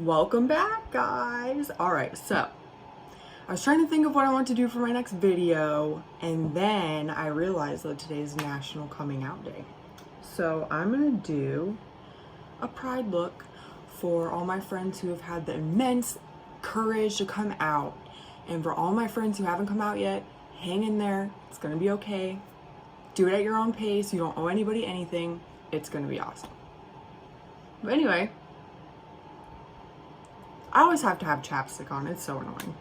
Welcome back, guys. All right, so I was trying to think of what I want to do for my next video, and then I realized that today is National Coming Out Day. So I'm gonna do a pride look for all my friends who have had the immense courage to come out. And for all my friends who haven't come out yet, hang in there. It's gonna be okay. Do it at your own pace. You don't owe anybody anything. It's gonna be awesome. But anyway, I always have to have chapstick on. It's so annoying.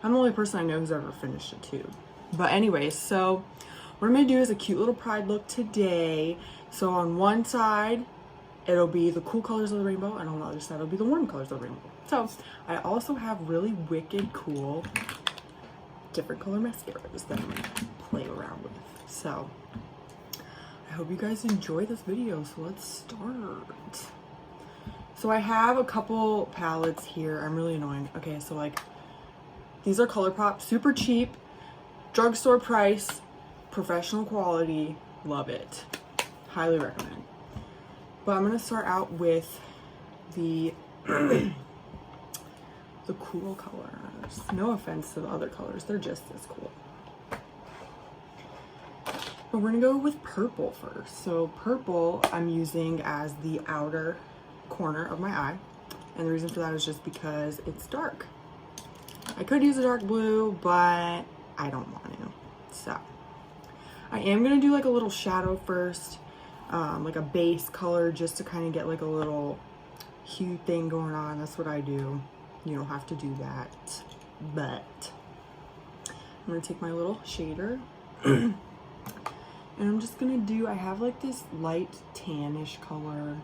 I'm the only person I know who's ever finished a tube. But anyways, so what I'm gonna do is a cute little pride look today. So on one side, it'll be the cool colors of the rainbow, and on the other side, it'll be the warm colors of the rainbow. So I also have really wicked cool different color mascaras that I'm gonna play around with. So I hope you guys enjoy this video. So let's start. So I have a couple palettes here. I'm really annoying. Okay, so like these are ColourPop, super cheap, drugstore price, professional quality, love it. Highly recommend. But I'm gonna start out with the the cool colors. No offense to the other colors, they're just as cool. But we're gonna go with purple first. So purple I'm using as the outer corner of my eye, and the reason for that is just because it's dark. I could use a dark blue, but I don't want to. So I am gonna do like a little shadow first, like a base color, just to kind of get like a little hue thing going on. That's what I do. You don't have to do that, but I'm gonna take my little shader and I'm just gonna do, I have like this light tannish color.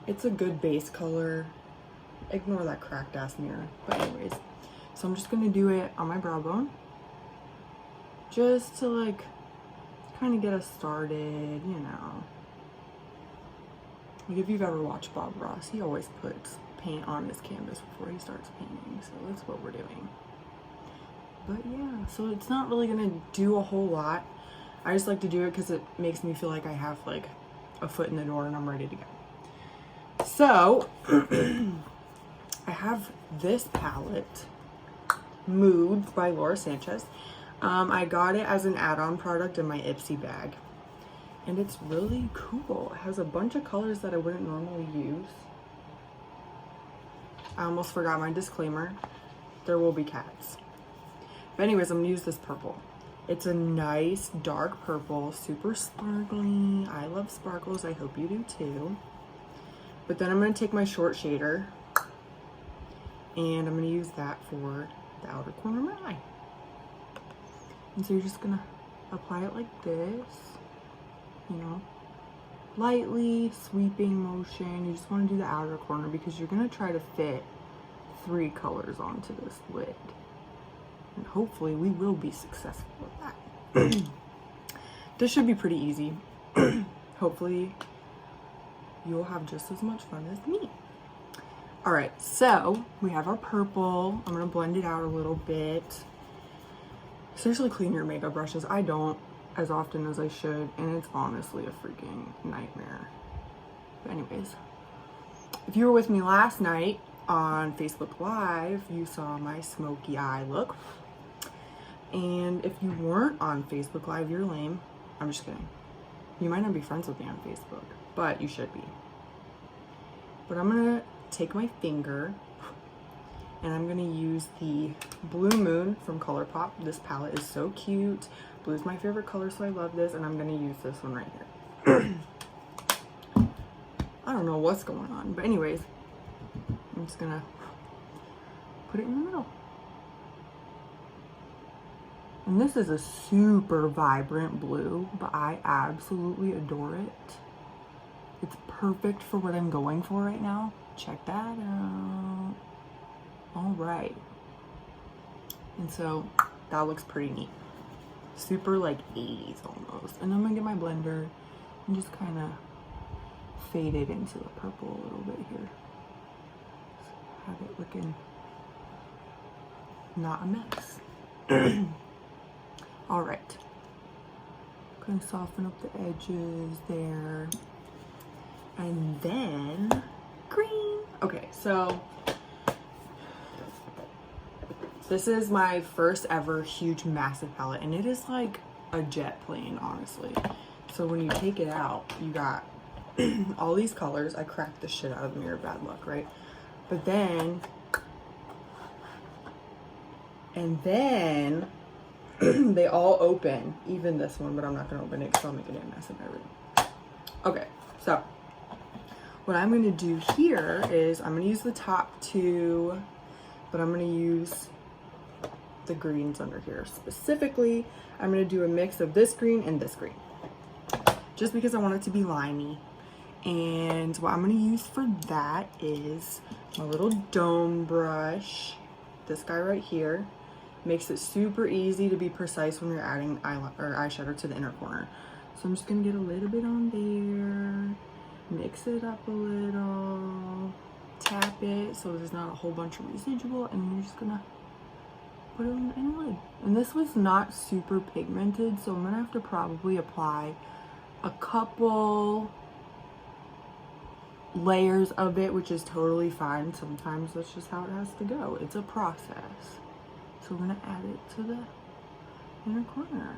It's a good base color. Ignore that cracked ass mirror. But anyways, so I'm just gonna do it on my brow bone, just to like kind of get us started, you know. Like if you've ever watched Bob Ross, he always puts paint on his canvas before he starts painting. So that's what we're doing. But yeah, so it's not really gonna do a whole lot. I just like to do it because it makes me feel like I have like a foot in the door and I'm ready to go. So I have this palette, Mood by Laura Sanchez. I got it as an add-on product in my Ipsy bag, and it's really cool. It has a bunch of colors that I wouldn't normally use. I almost forgot my disclaimer. There will be cats. But anyways, I'm gonna use this purple. It's a nice dark purple, super sparkly. I love sparkles. I hope you do too. But then I'm going to take my short shader and I'm going to use that for the outer corner of my eye. And so you're just going to apply it like this, you know, lightly sweeping motion. You just want to do the outer corner because you're going to try to fit 3 colors onto this lid. And hopefully we will be successful with that. This should be pretty easy. Hopefully you'll have just as much fun as me. All right, so we have our purple. I'm gonna blend it out a little bit. Seriously, clean your makeup brushes. I don't as often as I should, and it's honestly a freaking nightmare. But anyways, if you were with me last night on Facebook Live, you saw my smoky eye look. And if you weren't on Facebook Live, you're lame. I'm just kidding. You might not be friends with me on Facebook, but you should be. But I'm gonna take my finger and I'm gonna use the Blue Moon from ColourPop. This palette is so cute. Blue is my favorite color, so I love this, and I'm gonna use this one right here. I don't know what's going on, but anyways, I'm just gonna put it in the middle. And this is a super vibrant blue, but I absolutely adore it. It's perfect for what I'm going for right now. Check that out. All right. And so that looks pretty neat. Super like 80s almost. And I'm gonna get my blender and just kind of fade it into the purple a little bit here. Have it looking not a mess. All right. Gonna soften up the edges there. And then green. Okay, so This is my first ever huge, massive palette, and it is like a jet plane, honestly. So when you take it out, you got all these colors. I cracked the shit out of the mirror, bad luck, right? But then, and then they all open, even this one, but I'm not gonna open it because I'll make a damn mess of everything. Okay, so what I'm gonna do here is I'm gonna use the top two, but I'm gonna use the greens under here. Specifically, I'm gonna do a mix of this green and this green, just because I want it to be limey. And what I'm gonna use for that is my little dome brush, this guy right here. Makes it super easy to be precise when you're adding eyeshadow to the inner corner. So I'm just gonna get a little bit on there, mix it up a little, tap it so there's not a whole bunch of residual, and you're just gonna put it on the inner lid. And this was not super pigmented, so I'm gonna have to probably apply a couple layers of it, which is totally fine. Sometimes that's just how it has to go. It's a process. So we're gonna add it to the inner corner.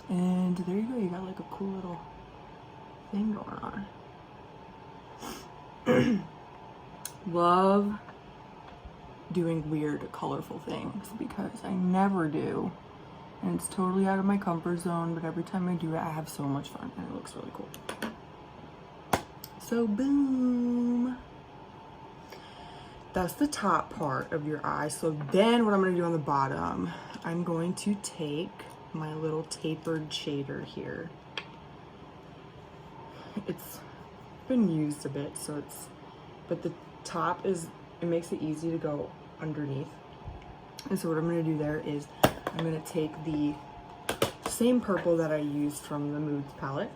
And there you go, you got like a cool little thing going on. Love doing weird, colorful things because I never do. And it's totally out of my comfort zone, but every time I do it, I have so much fun and it looks really cool. So boom. That's the top part of your eye. So then what I'm gonna do on the bottom, I'm going to take my little tapered shader here. It's been used a bit, so it's, but the top is, it makes it easy to go underneath. And so what I'm gonna do there is I'm gonna take the same purple that I used from the Moods palette,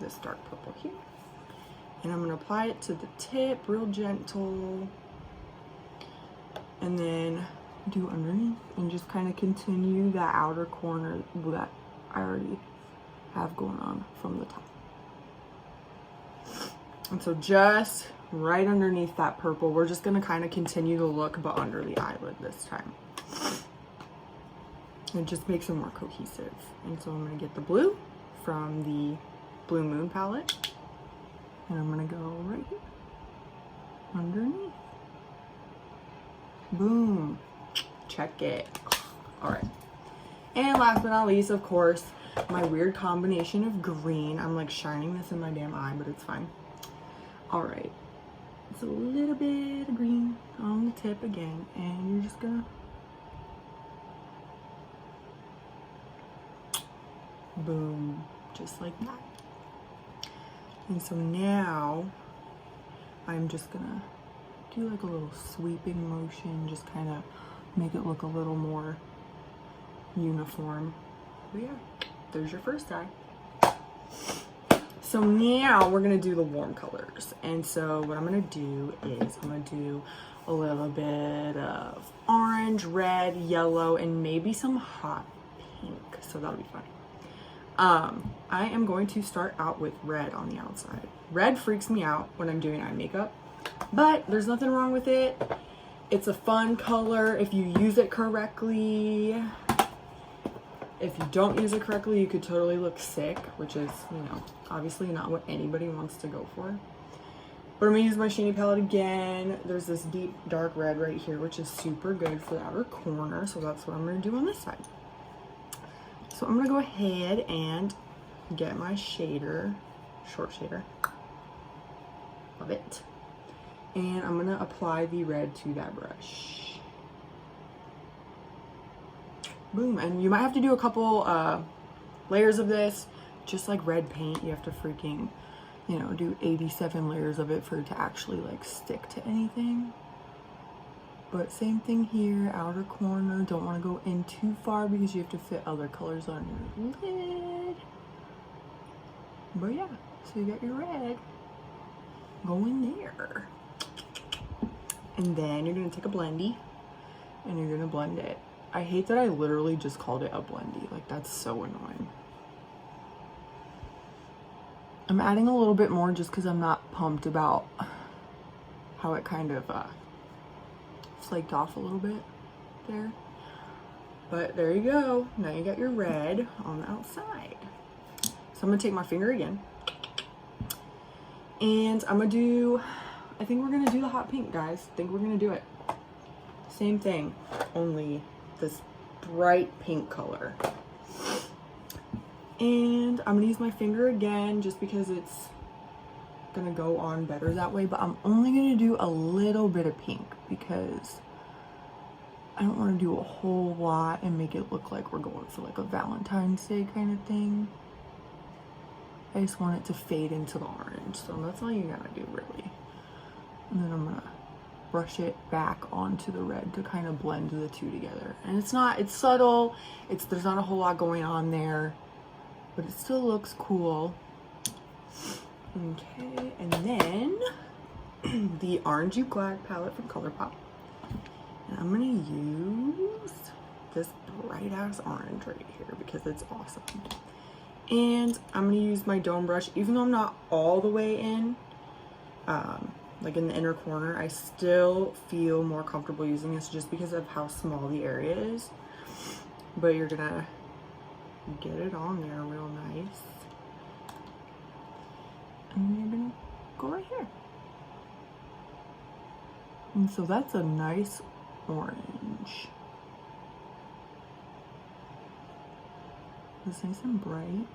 this dark purple here, and I'm gonna apply it to the tip, real gentle, and then do underneath and just kind of continue that outer corner that I already have going on from the top. And so just right underneath that purple, we're just gonna kind of continue the look, but under the eyelid this time. It just makes it more cohesive. And so I'm gonna get the blue from the Blue Moon palette, and I'm gonna go right here, underneath. Boom. Check it. All right. And last but not least, of course, my weird combination of green. I'm like shining this in my damn eye, but it's fine. All right. It's a little bit of green on the tip again, and you're just gonna boom, just like that. And so now I'm just gonna do like a little sweeping motion, just kind of make it look a little more uniform. But yeah, there's your first eye. So now we're gonna do the warm colors. And so what I'm gonna do is I'm gonna do a little bit of orange, red, yellow, and maybe some hot pink. So that'll be fun. I am going to start out with red on the outside. Red freaks me out when I'm doing eye makeup, but there's nothing wrong with it. It's a fun color if you use it correctly. If you don't use it correctly, you could totally look sick, which is, you know, obviously not what anybody wants to go for. But I'm gonna use my Sheeny palette again. There's this deep dark red right here, which is super good for the outer corner. So that's what I'm gonna do on this side. So I'm gonna go ahead and get my shader, short shader. Love it. And I'm gonna apply the red to that brush. Boom. And you might have to do a couple layers of this. Just like red paint, you have to freaking, you know, do 87 layers of it for it to actually like stick to anything. But same thing here, outer corner. Don't want to go in too far because you have to fit other colors on your lid. But yeah, so you got your red going there. And then you're gonna take a blendy and you're gonna blend it. I hate that I literally just called it a blendy. Like, that's so annoying. I'm adding a little bit more just because I'm not pumped about how it kind of flaked off a little bit there. But there you go. Now you got your red on the outside. So I'm gonna take my finger again. And I'm gonna do, I think we're gonna do the hot pink, guys. I think we're gonna do it. Same thing, only this bright pink color. And I'm gonna use my finger again just because it's gonna go on better that way, but I'm only gonna do a little bit of pink because I don't want to do a whole lot and make it look like we're going for like a Valentine's Day kind of thing. I just want it to fade into the orange, so that's all you gotta do really. And then I'm gonna brush it back onto the red to kind of blend the two together. And it's subtle, there's not a whole lot going on there, but it still looks cool. Okay, and then the Orangey Glad palette from ColourPop. And I'm gonna use this bright ass orange right here because it's awesome. And I'm gonna use my dome brush, even though I'm not all the way in, like in the inner corner, I still feel more comfortable using this just because of how small the area is. But you're gonna get it on there real nice. And you're gonna go right here. And so that's a nice orange. It's nice and bright.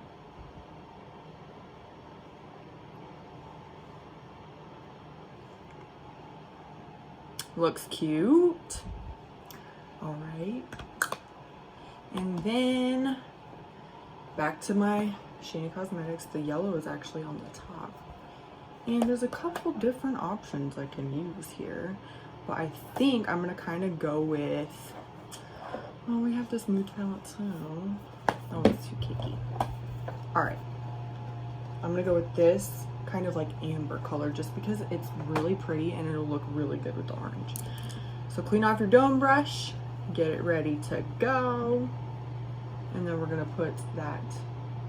Looks cute. All right. And then back to my Shiny Cosmetics. The yellow is actually on the top. And there's a couple different options I can use here. But I think I'm gonna kind of go with, oh, we have this mood palette too. Oh, it's too kicky. All right, I'm gonna go with this kind of like amber color just because it's really pretty and it'll look really good with the orange. So clean off your dome brush, get it ready to go. And then we're gonna put that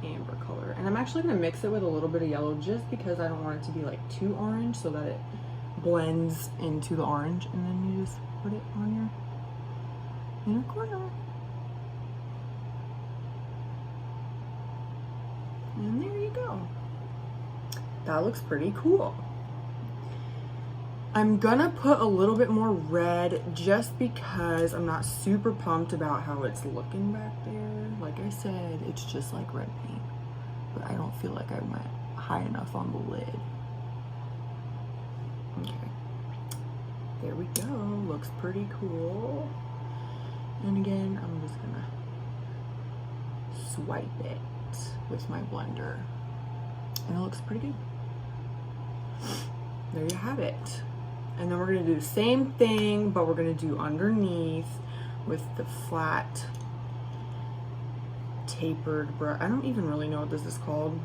amber color. And I'm actually gonna mix it with a little bit of yellow just because I don't want it to be like too orange so that it blends into the orange. And then you just put it on your inner corner. And there you go. That looks pretty cool. I'm gonna put a little bit more red just because I'm not super pumped about how it's looking back there. Like I said, it's just like red paint, but I don't feel like I went high enough on the lid. Okay, there we go. Looks pretty cool. And again, I'm just gonna swipe it with my blender, and it looks pretty good. There you have it. And then we're gonna do the same thing, but we're gonna do underneath with the flat tapered brush. I don't even really know what this is called.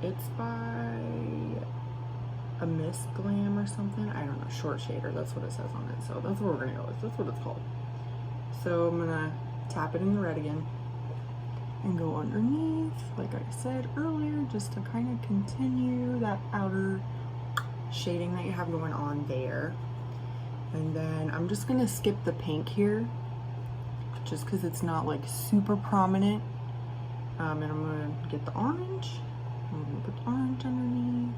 It's by a Miss Glam or something. I don't know, short shader, that's what it says on it. So that's what we're gonna go with, that's what it's called. So I'm gonna tap it in the red again and go underneath, like I said earlier, just to kind of continue that outer shading that you have going on there. And then I'm just gonna skip the pink here just because it's not like super prominent. And I'm gonna get the orange. I'm gonna put the orange underneath.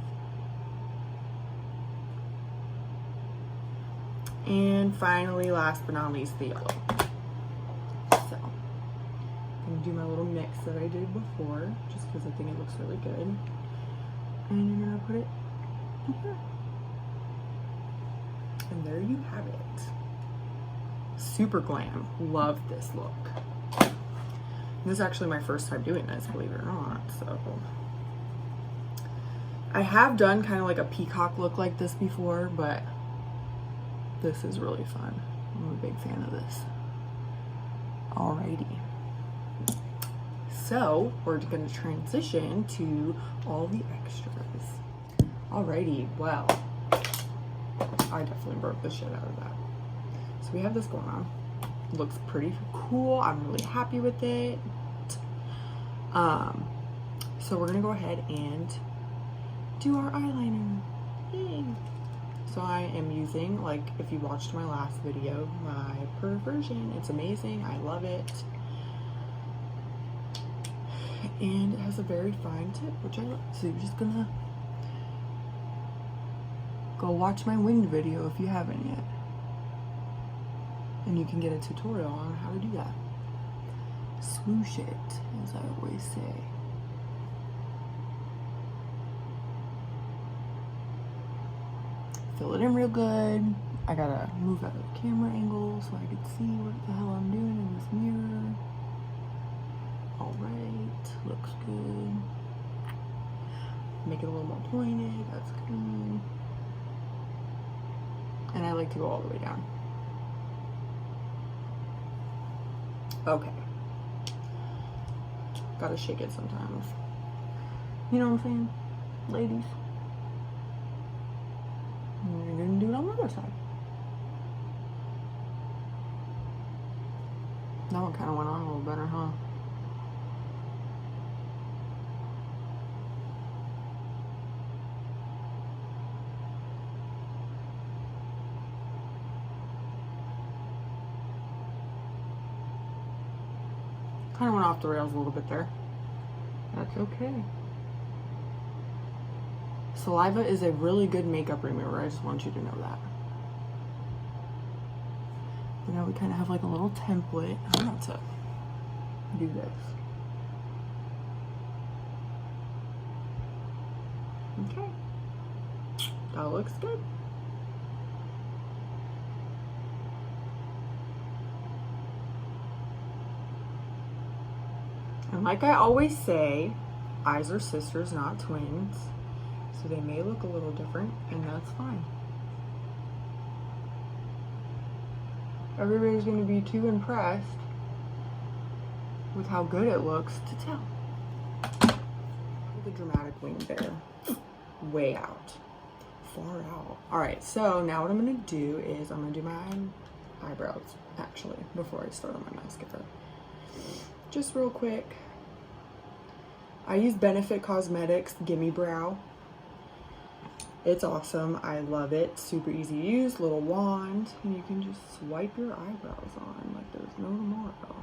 And finally, last but not least, the yellow. So I'm gonna do my little mix that I did before just because I think it looks really good. And you're gonna put it in here. And there you have it. Super glam. Love this look. This is actually my first time doing this, believe it or not. So I have done kind of like a peacock look like this before, but this is really fun. I'm a big fan of this. Alrighty. So we're gonna transition to all the extras. Alrighty, well, I definitely broke the shit out of that. So we have this going on. Looks pretty cool. I'm really happy with it. So we're gonna go ahead and do our eyeliner. Yay. So I am using, like, if you watched my last video, my perversion. It's amazing. I love it. And it has a very fine tip, which I love. So you're just gonna go watch my winged video if you haven't yet. And you can get a tutorial on how to do that. Swoosh it, as I always say. Fill it in real good. I gotta move out of the camera angle so I can see what the hell I'm doing in this mirror. Alright, looks good. Make it a little more pointed, that's good. And I like to go all the way down. Okay. Gotta shake it sometimes. You know what I'm saying, ladies? And you're gonna do it on the other side. That one kind of went on a little better, huh? Kind of went off the rails a little bit there. That's okay. Saliva is a really good makeup remover. I just want you to know that. You know, we kind of have like a little template. I'm about to do this. Okay. That looks good. And like I always say, eyes are sisters, not twins. So they may look a little different, and that's fine. Everybody's going to be too impressed with how good it looks to tell. The dramatic wing there. Way out. Far out. Alright, so now what I'm going to do is I'm going to do my eyebrows, actually, before I start on my mascara. Just real quick. I use Benefit Cosmetics Gimme Brow. It's awesome. I love it. Super easy to use. Little wand. And you can just swipe your eyebrows on like there's no tomorrow.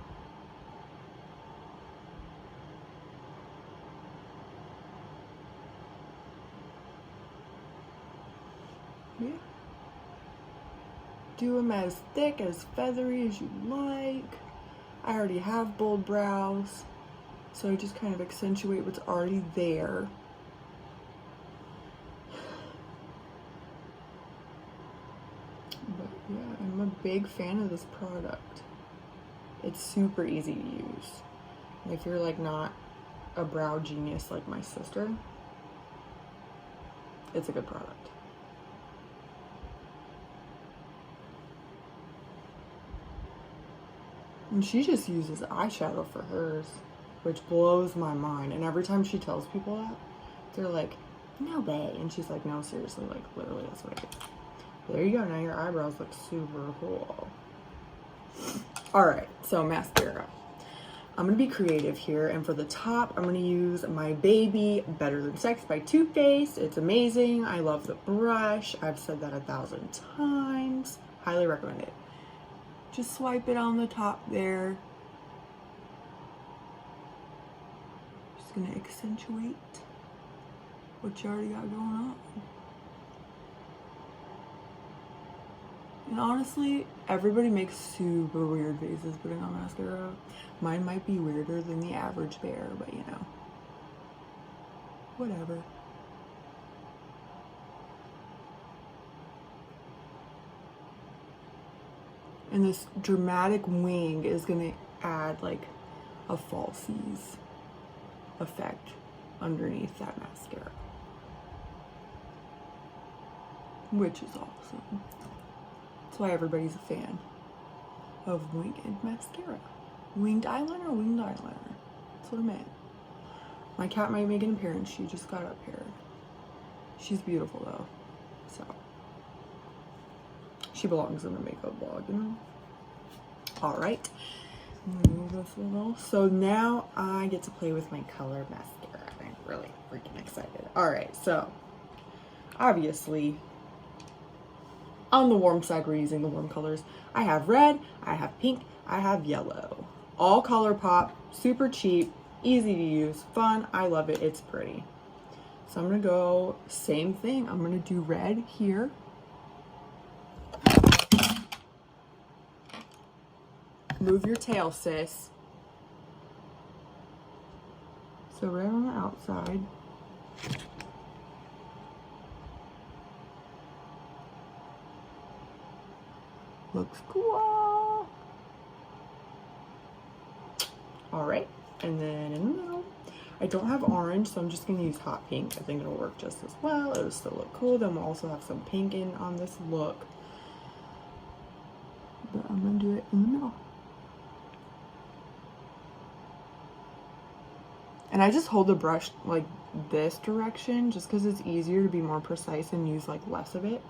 Yeah. Do them as thick, as feathery as you like. I already have bold brows, so I just kind of accentuate what's already there. But yeah, I'm a big fan of this product. It's super easy to use. And if you're like not a brow genius like my sister, it's a good product. And she just uses eyeshadow for hers, which blows my mind. And every time she tells people that, they're like, no way. And she's like, no, seriously, like literally that's what I do. There you go. Now your eyebrows look super cool. All right, so mascara. I'm going to be creative here. And for the top, I'm going to use my Baby Better Than Sex by Too Faced. It's amazing. I love the brush. I've said that 1,000 times. Highly recommend it. Just swipe it on the top there. Just going to accentuate what you already got going on. And honestly, everybody makes super weird faces putting on mascara. Mine might be weirder than the average bear, but you know, whatever. And this dramatic wing is gonna add like a falsies effect underneath that mascara, which is awesome. That's why everybody's a fan of winged mascara. Winged eyeliner, winged eyeliner. That's what I meant. My cat might make an appearance. She just got up here. She's beautiful though. So she belongs in the makeup vlog, you know? Alright. Move this a little. So now I get to play with my color mascara. I'm really freaking excited. Alright, so obviously On the warm side, we're using the warm colors. I have red, I have pink, I have yellow. All color pop, super cheap, easy to use, fun. I love it. It's pretty. So I'm gonna go same thing. I'm gonna do red here. Move your tail, sis. So red on the outside. Looks cool. All right, and then in the middle, I don't have orange, so I'm just gonna use hot pink. I think it'll work just as well. It'll still look cool. Then we'll also have some pink in on this look. But I'm gonna do it in the middle. And I just hold the brush like this direction just because it's easier to be more precise and use like less of it.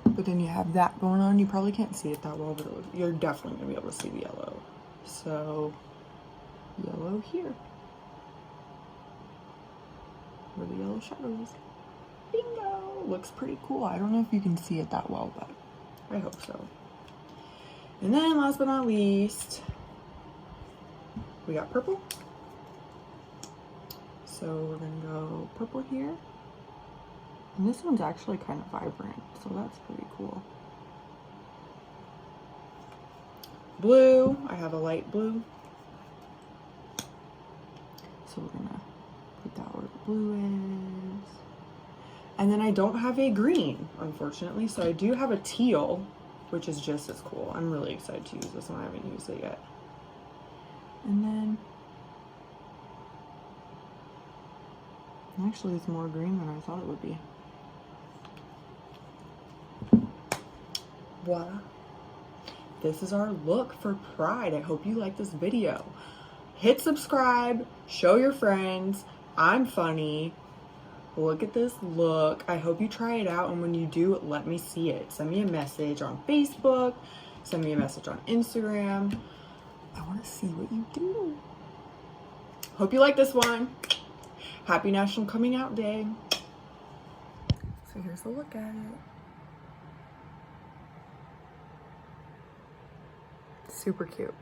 But then you have that going on. You probably can't see it that well, but you're definitely gonna be able to see the yellow. So yellow here, where the yellow shadow is. Bingo! Looks pretty cool. I don't know if you can see it that well, but I hope so. And then last but not least, we got purple. So we're gonna go purple here. And this one's actually kind of vibrant, so that's pretty cool. Blue, I have a light blue. So we're gonna put that where the blue is. And then I don't have a green, unfortunately, so I do have a teal, which is just as cool. I'm really excited to use this one. I haven't used it yet. And then actually it's more green than I thought it would be. Voila. This is our look for Pride. I hope you like this video. Hit subscribe, show your friends. I'm funny. Look at this look. I hope you try it out, and when you do, let me see it. Send me a message on Facebook. Send me a message on Instagram. I want to see what you do. Hope you like this one. Happy National Coming Out Day. So here's a look at it. Super cute.